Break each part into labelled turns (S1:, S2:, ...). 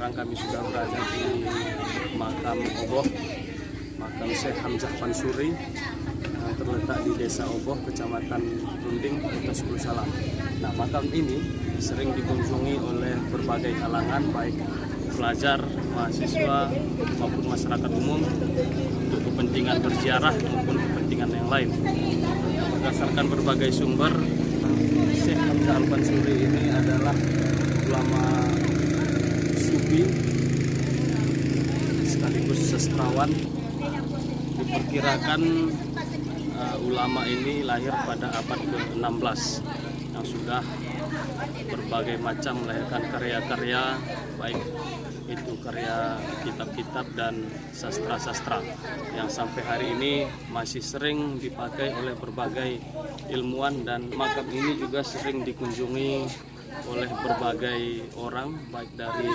S1: sekarang kami sudah berada di makam Oboh, makam Syekh Hamzah Pansuri yang terletak di Desa Oboh, Kecamatan Runding, Kota Sepuluh Salam. Nah, makam ini sering dikunjungi oleh berbagai kalangan, baik pelajar, mahasiswa, maupun masyarakat umum untuk kepentingan berziarah maupun kepentingan yang lain. Berdasarkan berbagai sumber, Syekh Hamzah Pansuri ini adalah ulama sufi sekaligus sastrawan. Diperkirakan ulama ini lahir pada abad ke-16 yang sudah berbagai macam melahirkan karya-karya, baik itu karya kitab-kitab dan sastra-sastra yang sampai hari ini masih sering dipakai oleh berbagai ilmuwan, dan makam ini juga sering dikunjungi oleh berbagai orang, baik dari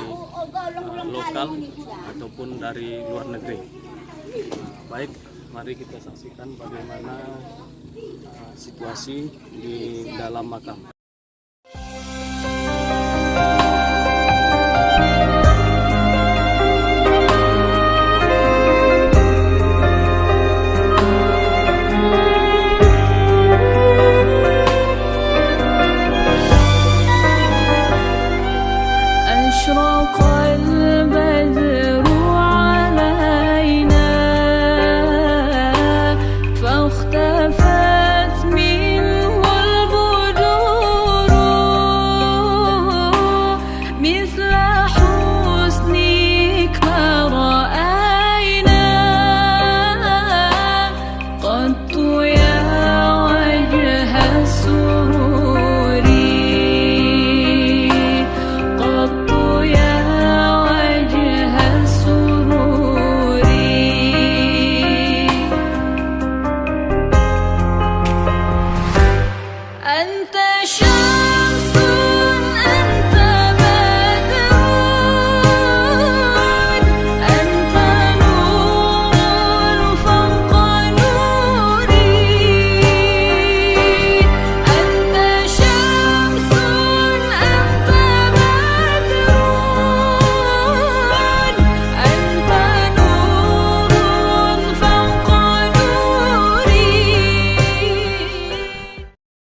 S1: lokal ataupun dari luar negeri. Baik, mari kita saksikan bagaimana situasi di dalam makam.